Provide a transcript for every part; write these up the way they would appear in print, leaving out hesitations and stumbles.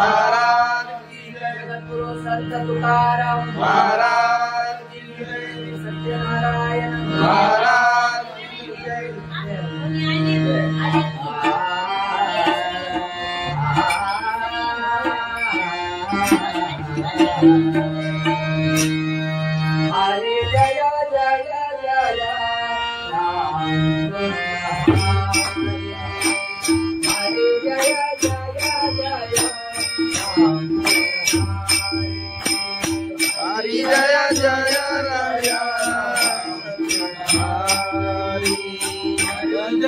महाराज की जय। जगद्गुरु संत तुकाराम महाराज की जय। सत्यनारायण महाराज की जय। हरि जय जय जय राम हरि जय जय जय राम हरि जय जय राय हरि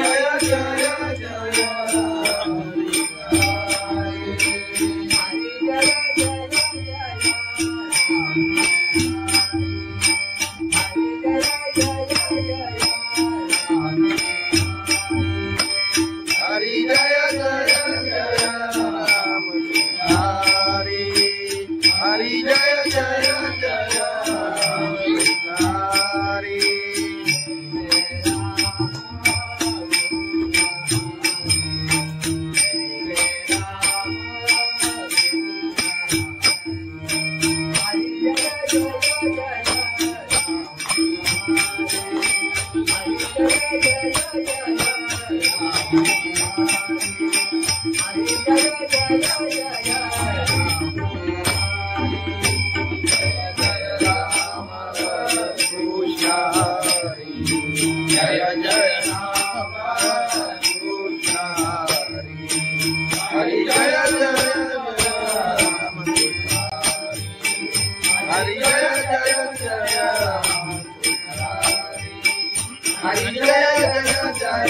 जय जय जय हरि जय जय जय राम हरि हरि जय जय जय हरि जय जय राम कृष्ण हरि जय जय राम हरि जय जय जय राम हरि जय जय जय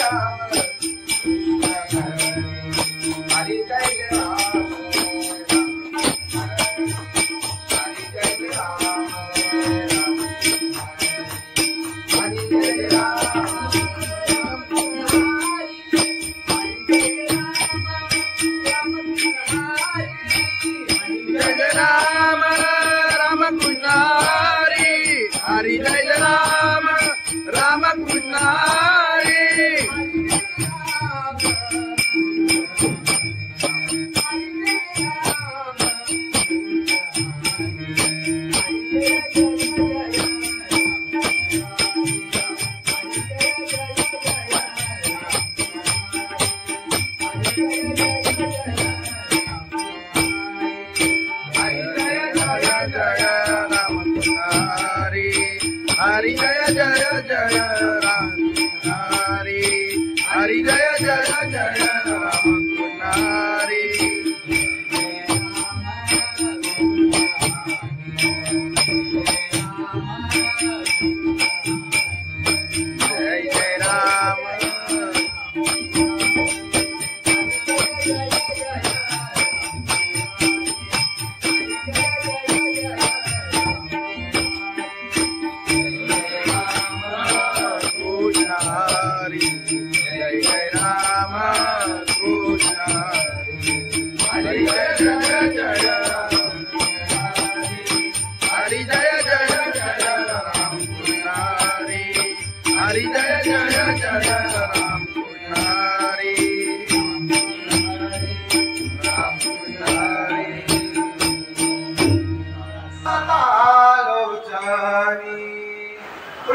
राम हरि जय राम राम कृष्ण हरि हरि जय राम राम कृष्ण हरि हरि जय राम राम कृष्ण हरि हरि जय जय जय राम हरि हरि जय जय जय राम हरि जय जय राम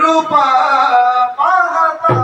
रूपा पाहता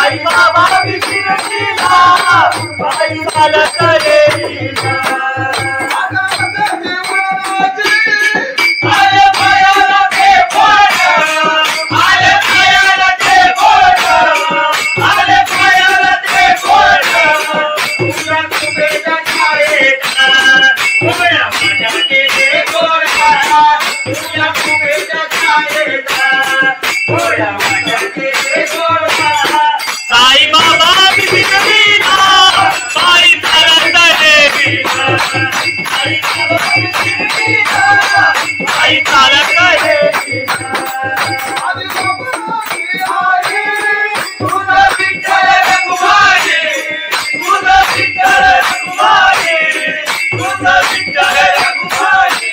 आई बाबा विशिरशीला बाई चालत येईना आले पायाला ते बोट आले पायाला ते बोट आले पायाला ते बोट तुझ्या तुझ्या छायेचा उभ्या माझ्या केले गोरा तुझ्या तुझ्या छायेचा उभ्या माझ्या केले गोरा साई बाबा बिना बाई चालत येईना साई बाबा बिना बाई चालत येईना तुझा विठ्ठल रघुमाई तुझा विठ्ठल रघुमाई तुझा विठ्ठल रघुमाई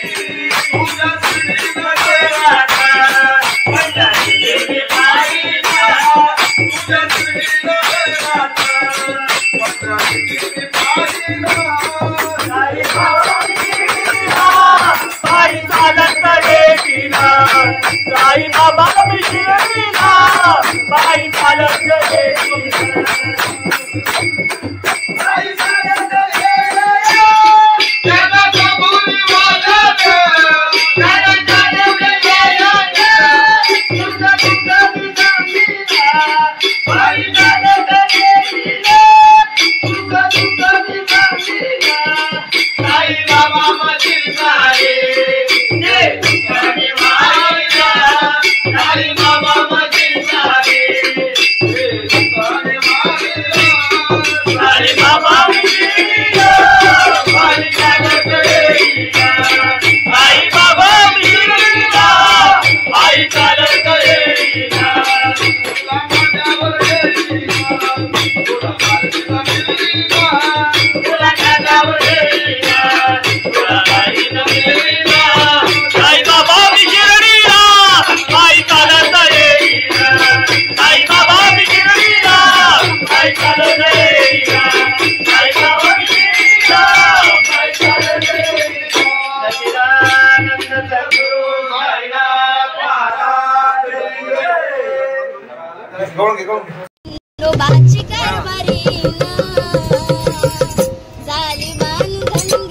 तुझा श्रीमध्ये राधा पंढरीची बाईला तुझा श्रीमध्ये राधा पंढरीची बाईला साई बाबा बिना बाई चालत येईना साई बाबा बिना बाई चालत येईना बाई चालत येईना त्याला कबुली वाजत त्याला जाणवले वाजत तुझा तुझा बिना बाई चालत येईना तुझा तुझा बिना साई बाबा मधील सारे जे तुझ्याने मायला साई बाबा मधील सारे जे तुझ्याने मायला साई बाबा बिना बाई चालत येईना साई बाबा बिना बाई चालत येईना तुला माझ्यावर येईना तुला माझ्यावर येईना तुला माझ्यावर येईना तुला बाईला येईना साई बाबा बिना बाई चालत येईना साई बाबा बिना बाई चालत येईना साई बाबा बिना बाई चालत येईना सच्चिदानंद सद्गुरु साईनाथ महाराज लोबाची कारभारी झाली बांधन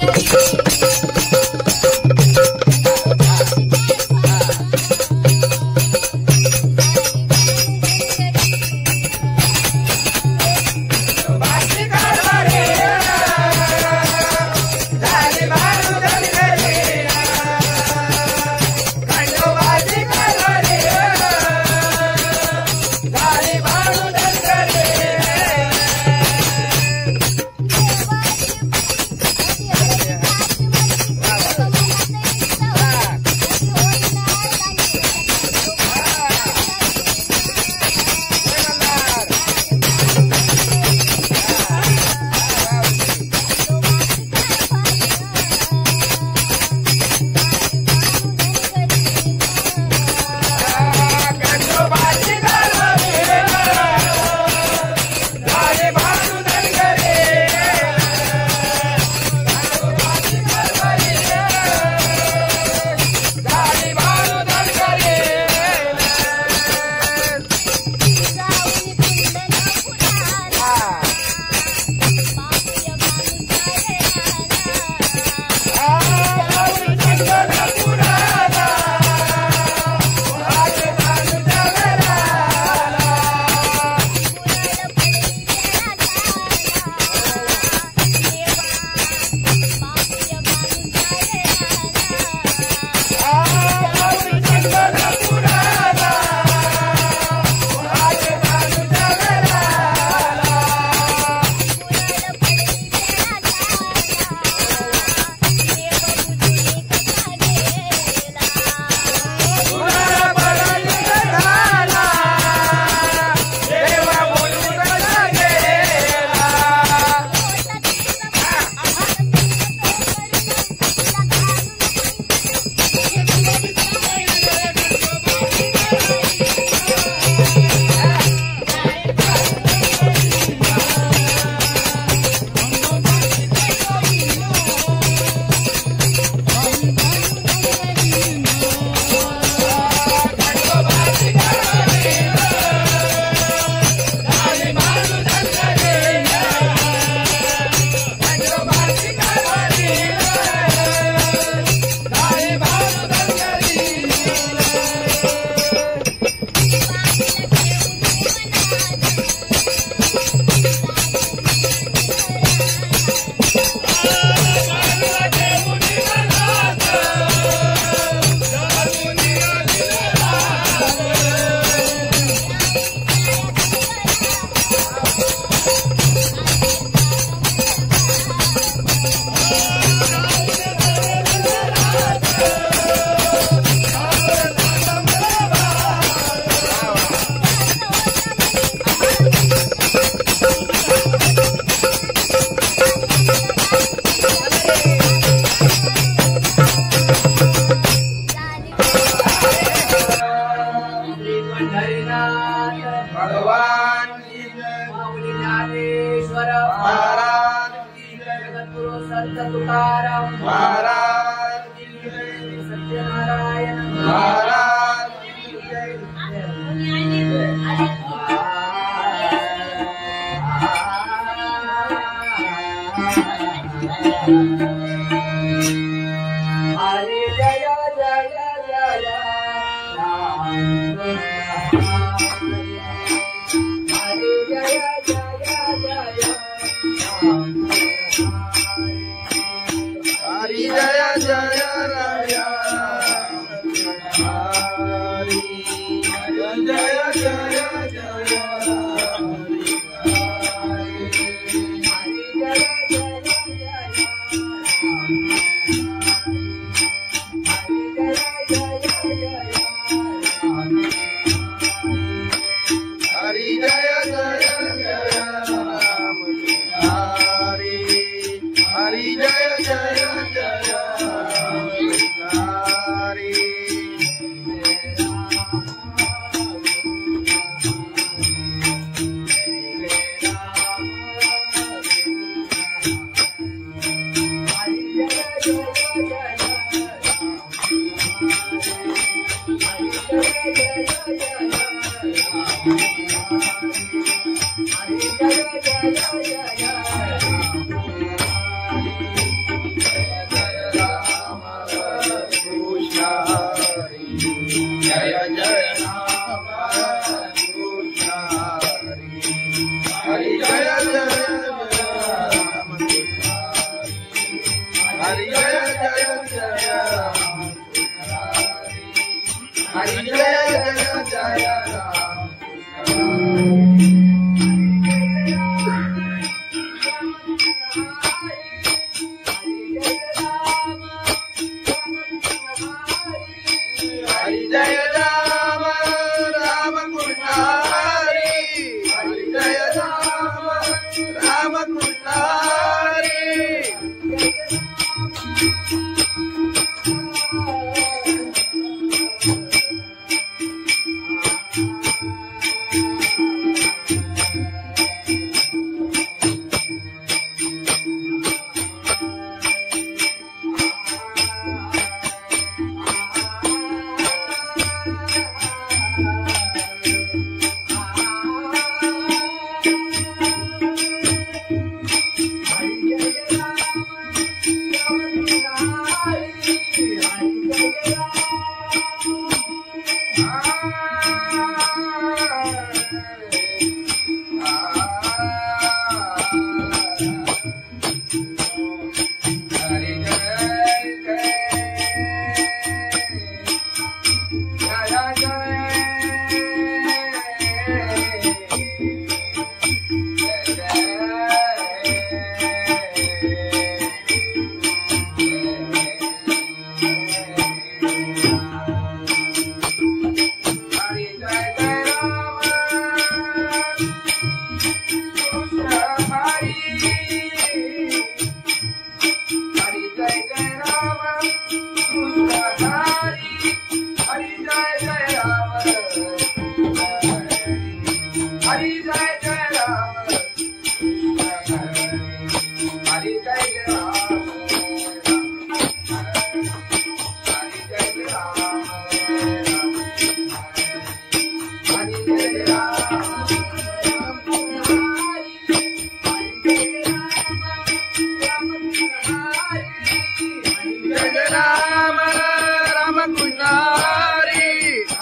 संत तुकाराम महाराज की जय, सत्यनारायण महाराज की जय। हरे जय जय जय राम हरे जय जय जय राम हरि जय जय राया हरि जय जय जय हरि जय जय जय राम हरि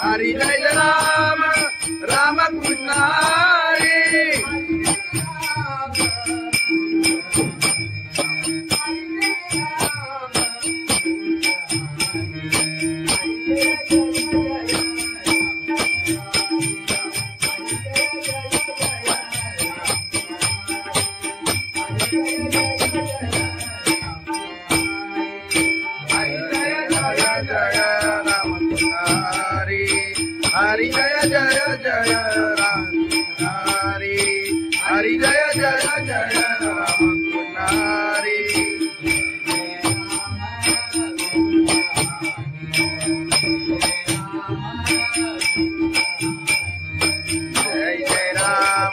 हरि जय जय जय राम हरि हरि जय जय जय राम हरि हरि जय जय जय राम हरि जय जय राम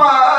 Bye.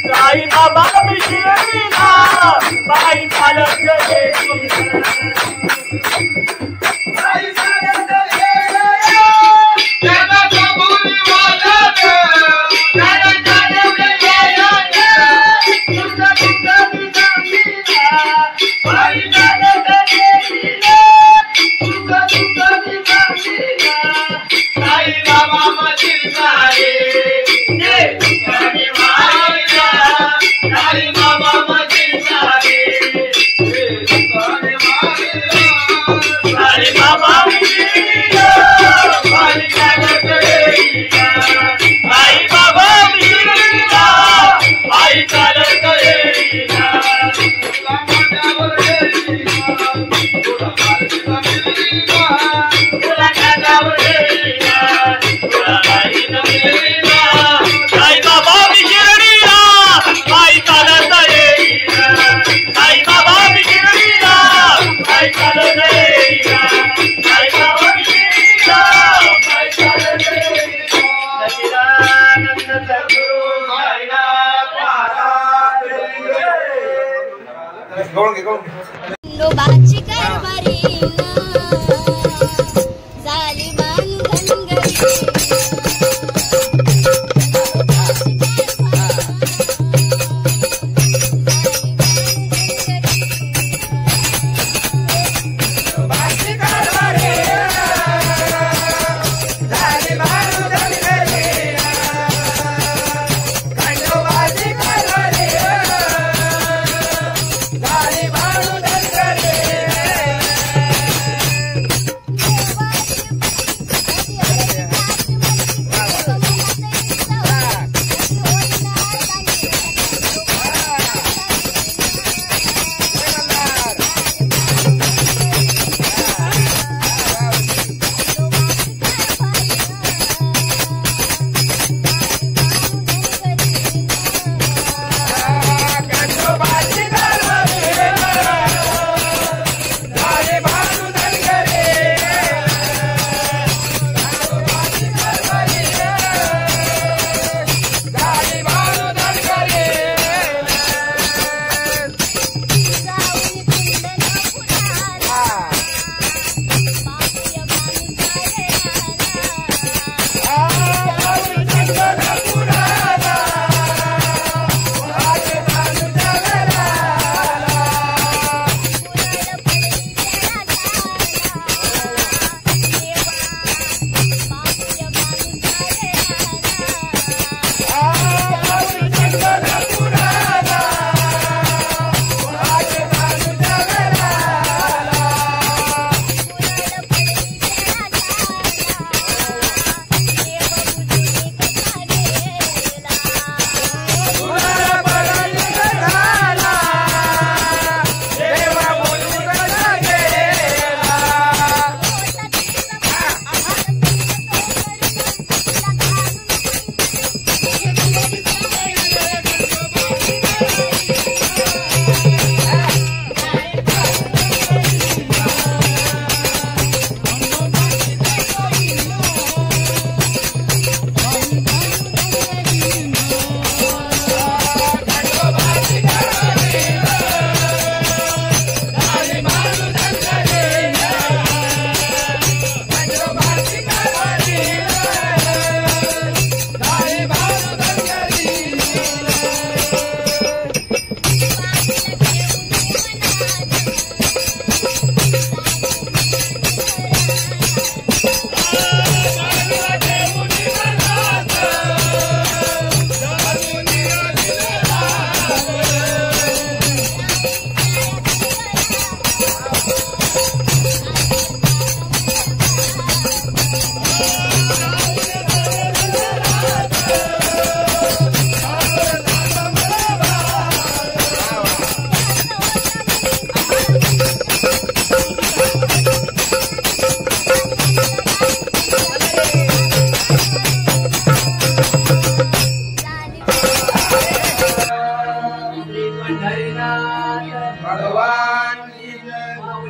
साई बाबा शिरडीला बाई चालत गेली लोबाची कारभारी झाली बांधन घरी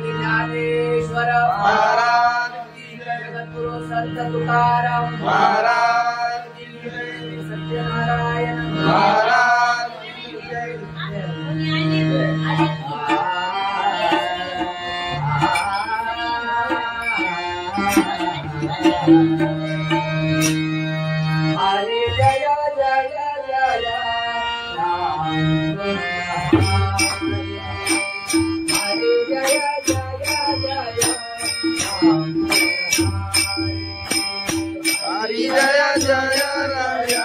की ज्ञानेश्वर महाराज की जय, जगद्गुरु संत तुकाराम महाराज की जय, सत्यनारायण महाराज की जय। हरे जय जय जय राम हरे जय जय जय राम हरि जय जय राया,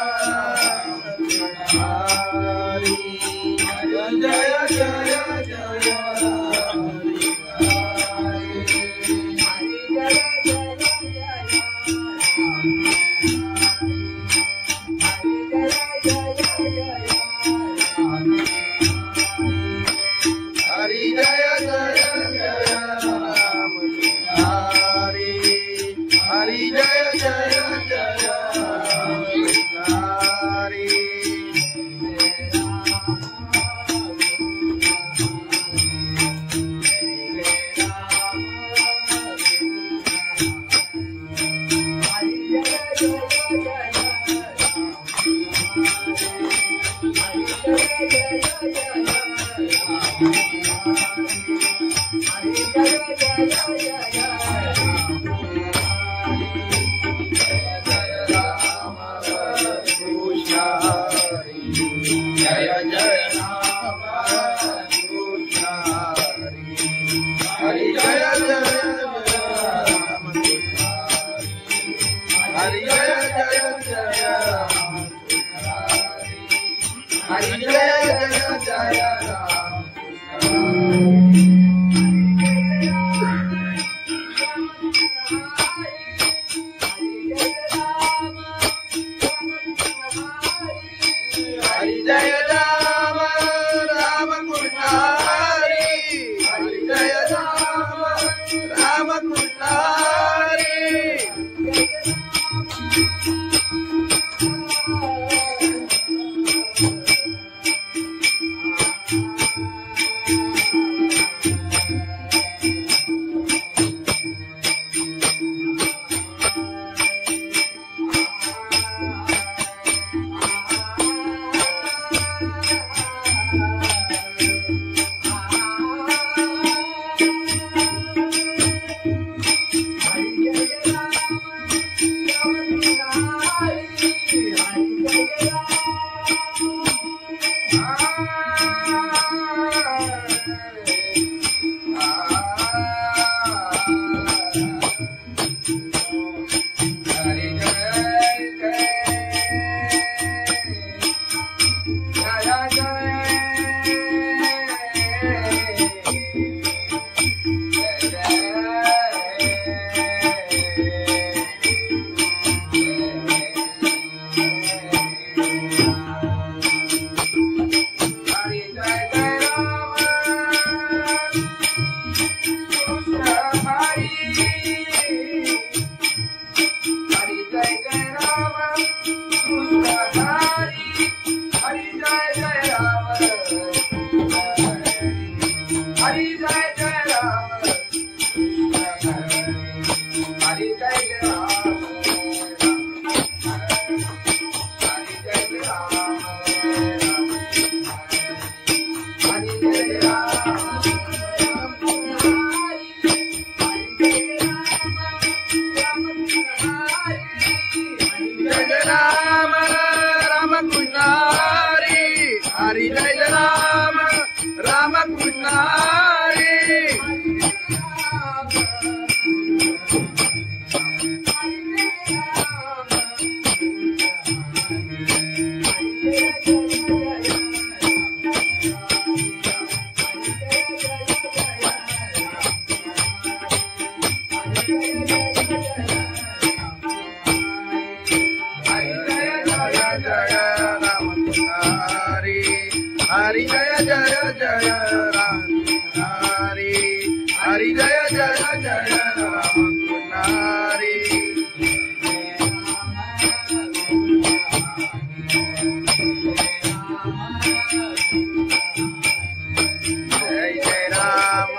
हरि जय जय जय हरि जय जय जय राम हरि, हरि जय जय जय राम हरि। जय जय राम कृष्ण हरि, हरि जय जय राम कृष्ण हरि, जय जय जय राम हरि, जय जय जय राम हरि जय राम राम कृष्ण हरि, हरि जय राम राम कृष्ण हरि। हरि जय राम राम कृष्ण हरि। हरि जय जय जय राम हरि, हरि जय जय जय राम हरि। जय जय राम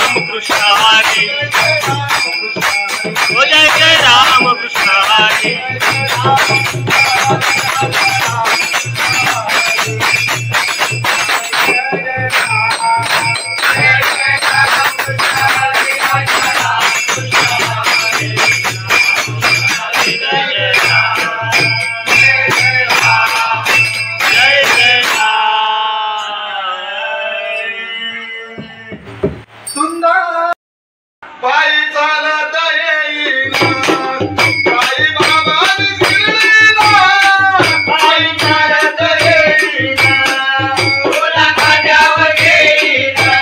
राम कृष्ण हरी हो जय जय राम कृष्ण हरी पायी चालत येईना साई बाबा शिर्डीला पायी चालत येईना तुला खांद्यावर घेईना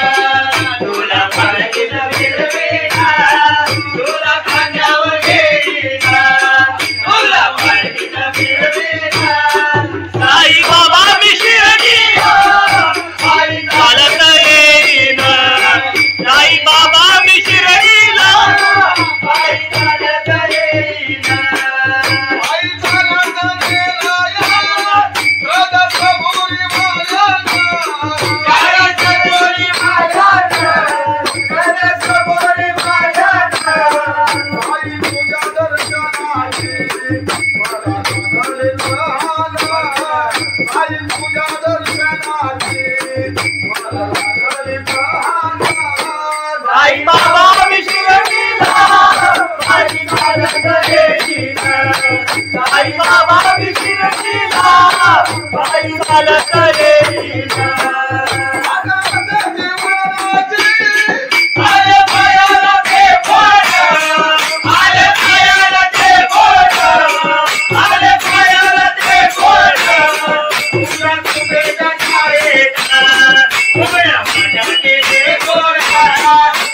तुला पालखीत फिरवीना तुला खांद्यावर घेईना तुला पालखीत फिरवीना साई बाबा मी शिर्डीला पायी चालत येईना साई बाबा मी शिर्डीला पायी चालत येईना पायी चालत गेला या सदसभोरी माझ्याना सदसभोरी माझ्याना सदसभोरी माझ्याना पायी तुझ्या दर्शनाची मला लागले लहाना पायी तुझ्या दर्शनाची मला लागले लहाना साई बाबा मी शिर्डीला पायी चालत येईना साई बाबा मी शिर्डीला पायी चालत येईना आले पायाला ते बोट आले पायाला ते बोट आले पायाला ते बोट तुझ्या तुझ्या छायेत उभ्या माझ्या ते गोड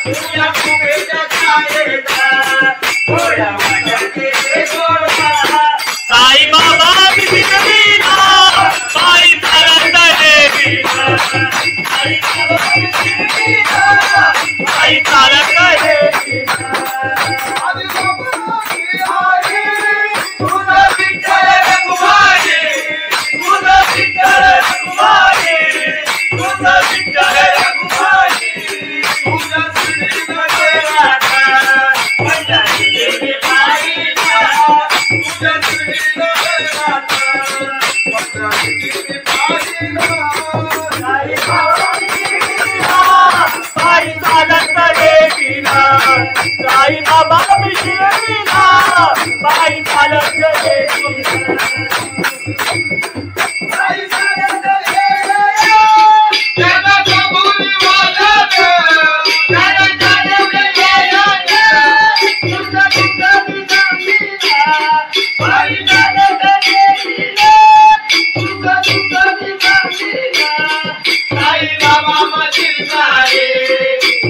तुझ्या तुझ्या छायेत उभ्या माझ्या ते गोड साई बाबा मी शिर्डीला पायी चालत येईना साई बाबा मी शिर्डीला पायी चालत येईना आदि बाबाची आई तुझा विठ्ठल रघुमाई तुझा विठ्ठल रघुमाई तुझा विठ्ठल रघुमाई तुझा श्रीनगर राधा पंढरी देवी पाहिला तुझा श्रीनगर राधा पंढरी देवी पाहिला साई बाबा मी शिर्डीला पायी चालत येईना साई बाबा मी शिर्डीला पायी चालत येईना आई चालत येईना त्याला कबुली वाजत त्याला चालत येईना तुझा तुझा निजामीला आई चालत येईना तुझा तुझा निजामीला साई बाबा मशील सारे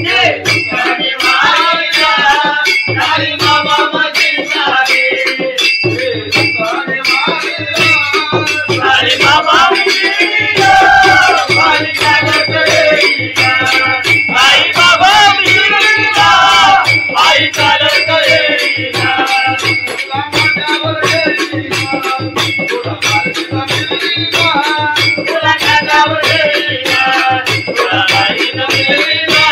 जे तुझ्याने मारिला साई बाबा मशील सारे जे तुझ्याने मारिला साई बाबा मी शिर्डीला पायी चालत येईना साई बाबा मी शिर्डीला पायी चालत येईना तुला खांद्यावर घेईना तुला पालखीत फिरवीना तुला खांद्यावर घेईना तुला पालखीत फिरवीना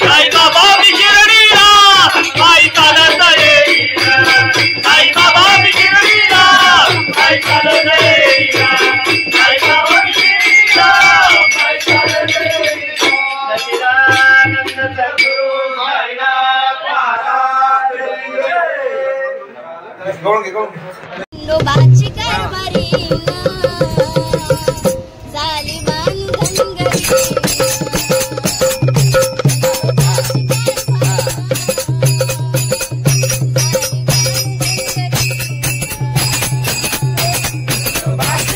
साई बाबा मी शिर्डीला पायी चालत येईना साई बाबा मी शिर्डीला पायी चालत येईना साई बाबा मी शिर्डीला पायी चालत येईना सच्चिदानंद सद्गुरु साईनाथ महाराज खंडोबाची कारभारीना झाली बांधनगरी Bye.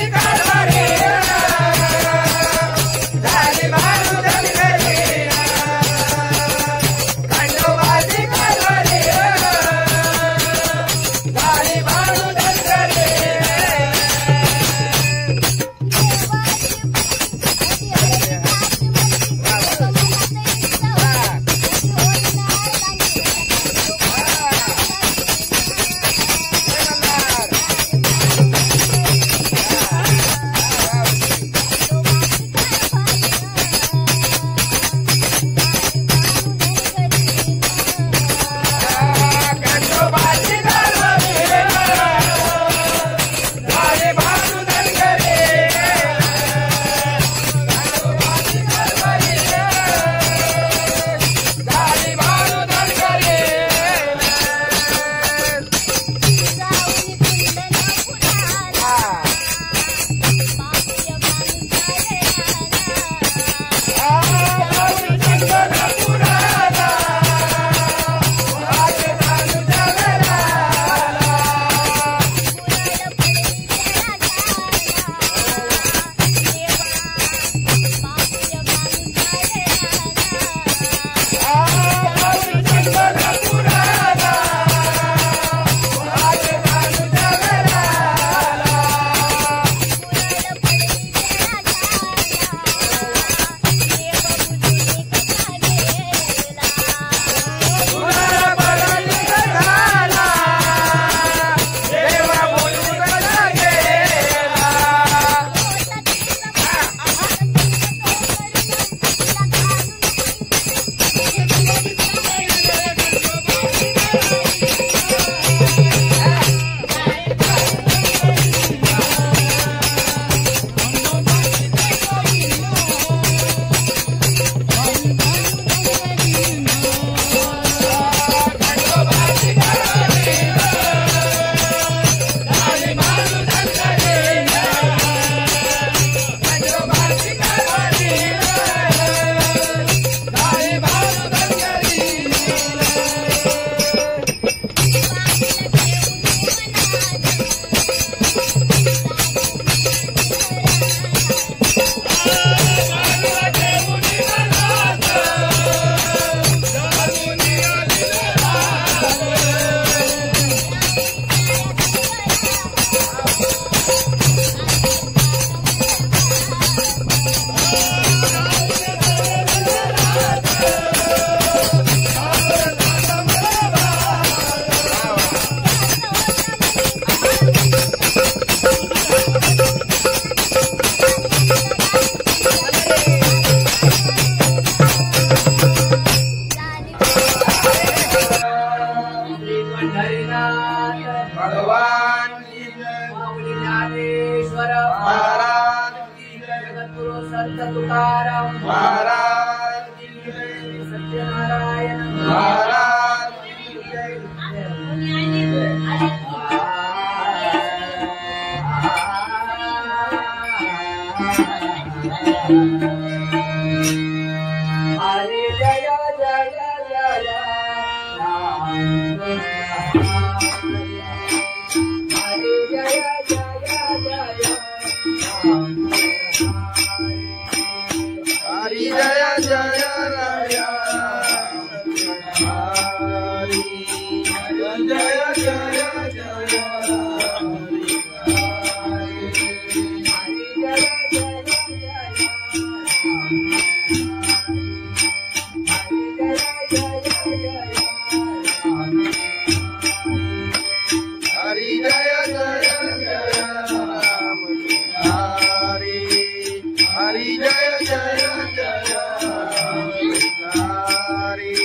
संत तुकाराम महाराज की जय, सत्यनारायण महाराज की जय। हरे जय जय जय राम हरे जय जय जय राम हरि जय जय राया, हरि जय जय जय हरि जय जय जय राम हरि, हरि जय जय जय हरि।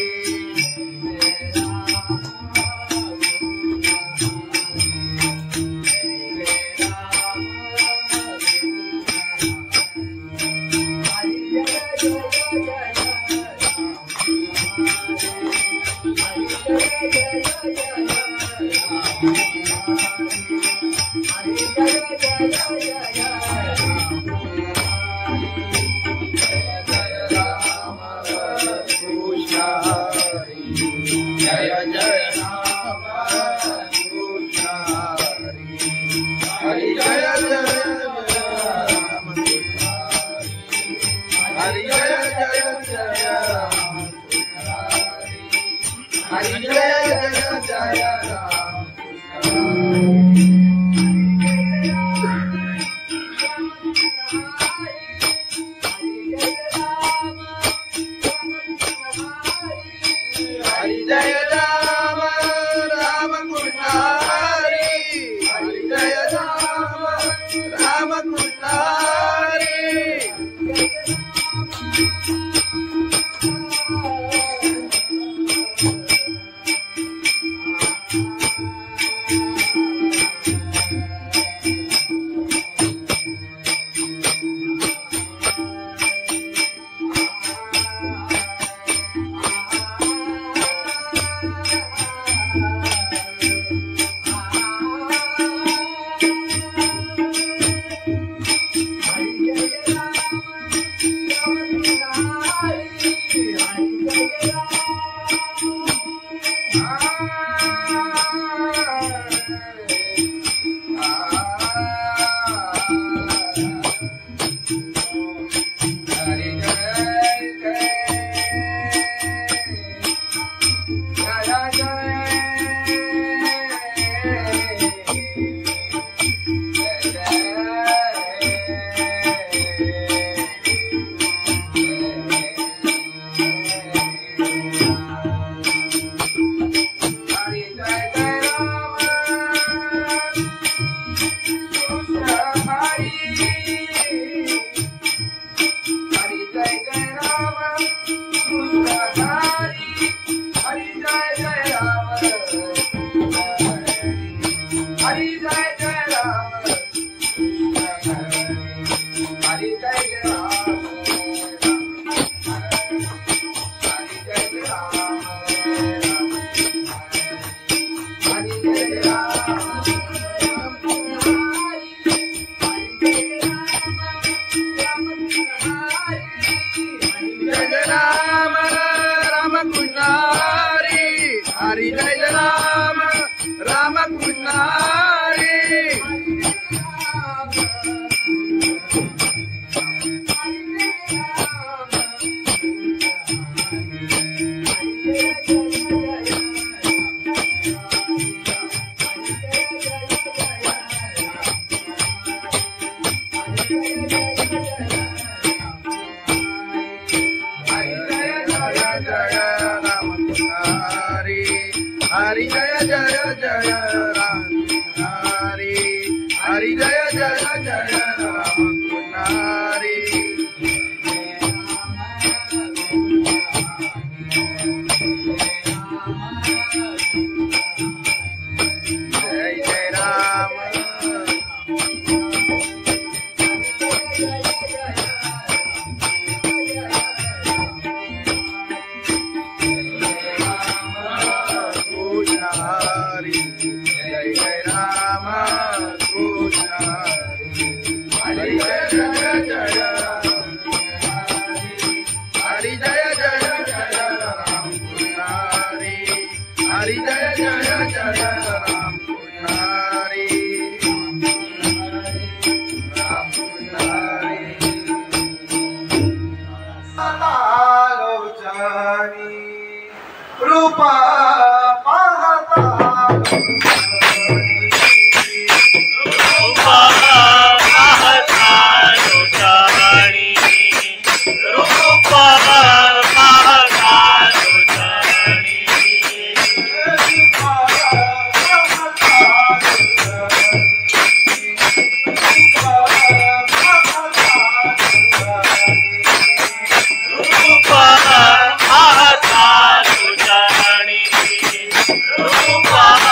जय जय राम कृष्ण हरि, हरि जय जय राम कृष्ण हरि, जय जय जय राम हरि, जय जय जय राम हरि जय राम राम कृष्ण हरि, हरि जय राम राम कृष्ण हरि। हरि जय राम राम कृष्ण हरि। हरि जय जय जय राम हरि, हरि जय जय जय राम हरि। जय जय राम हरि जय जय जय राम पुजारी राम पुजारी लोचनी रूपा पाहता रूपा पाहता लोचनी रूपा पाहता लोचनी रूपा पाहता लोचनी रूपा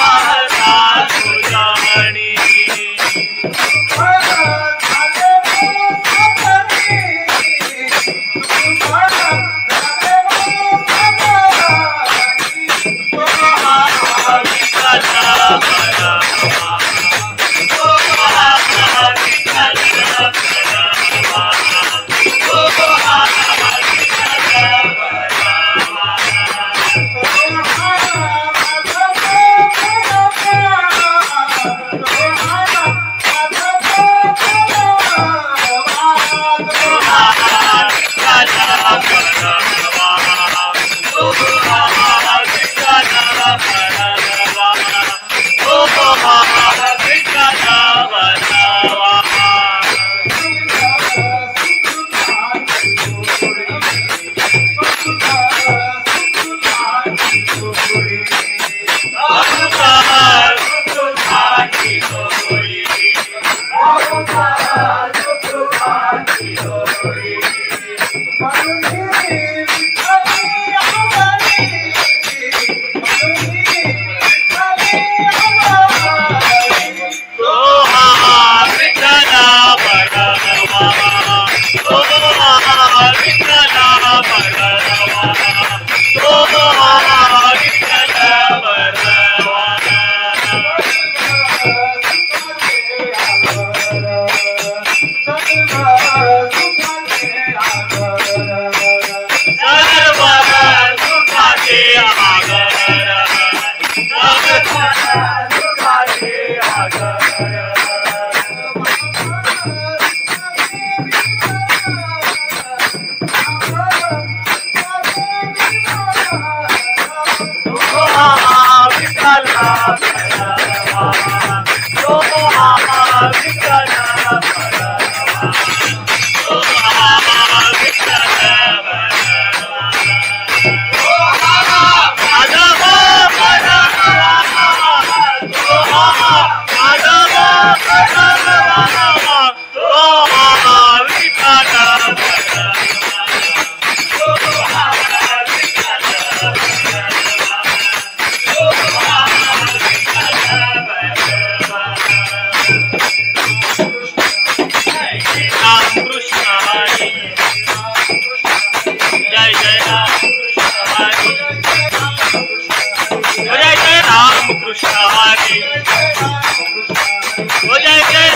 पाहता लोचनी जय जय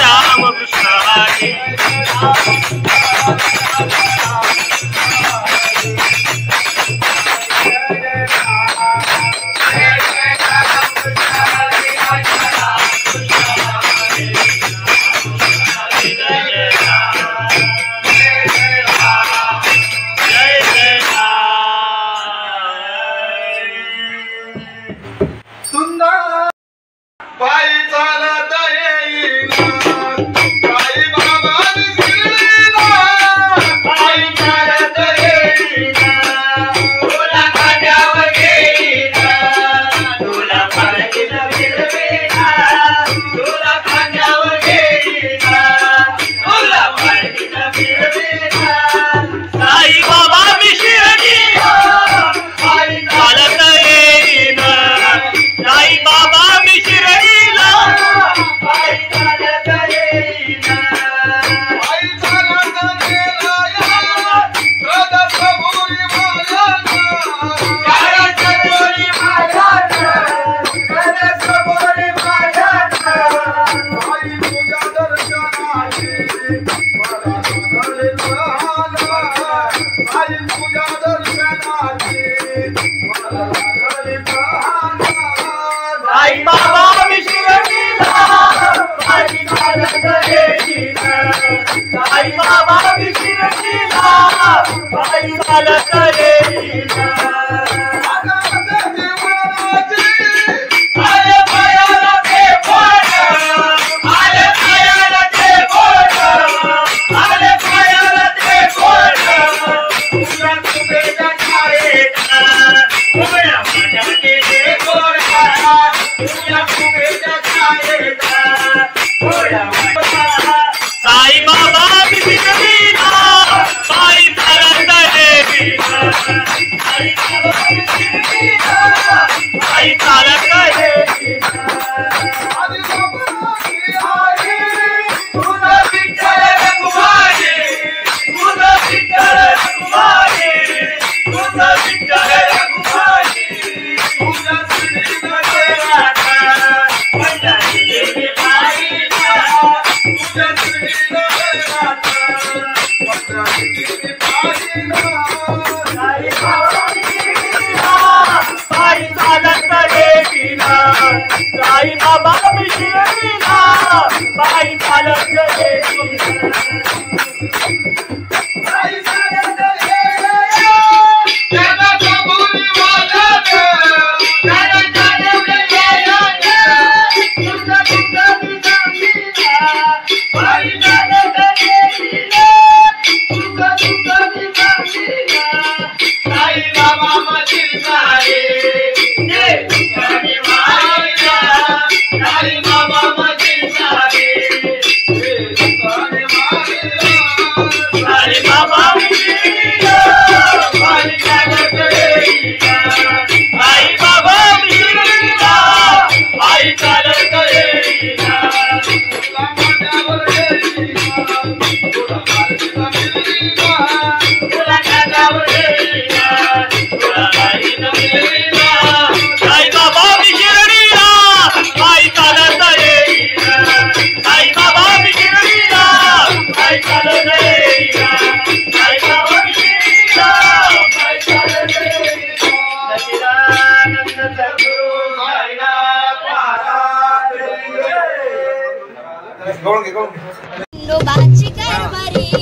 आई चालत येईना आले पायाला ते बोट आले पायाला ते बोट आले पायाला ते बोट तुझ्या तुझ्या छायेचा उभ्या माझ्या केले गोरा तुझ्या तुझ्या छायेचा गोरा साई बाबा बिगडीना साई चालत येईना साई बाबा बिगडीना साई चालत येईना तुझा विठ्ठल रघुमाई तुझा विठ्ठल रघुमाई तुझा विठ्ठल रघुमाई तुझा श्रीनाथ राधा माझ्या देवी बाईला तुझा श्रीनाथ राधा माझ्या देवी बाईला साई बाबा बिगडीना साई चालत येईना साई बाबा बिगडीना साई चालत येईना साई चालत येईना त्याला कबुली वाला त्याला चालत येईना तुझा तुझा बिगडीना साई चालत येईना तुझा तुझा बिगडीना साई बाबा माझी साई ये तुझी माईला साई बाबा माझी साई ये तुझी माईला साई बाबा बिगडीना साई चालत येईना साई बाबा बिगडीना साई चालत येईना तुला माझ्यावर येईना तुला माझ्यावर येईना तुला माझ्यावर येईना तुला माझ्यावर येईना साई बाबा बिगडीना साई चालत येईना साई बाबा बिगडीना साई चालत येईना साई बाबा बिगडीना साई चालत येईना सच्चिदानंद सद्गुरु साईनाथ महाराज गवळण घे नोबाची कारभारी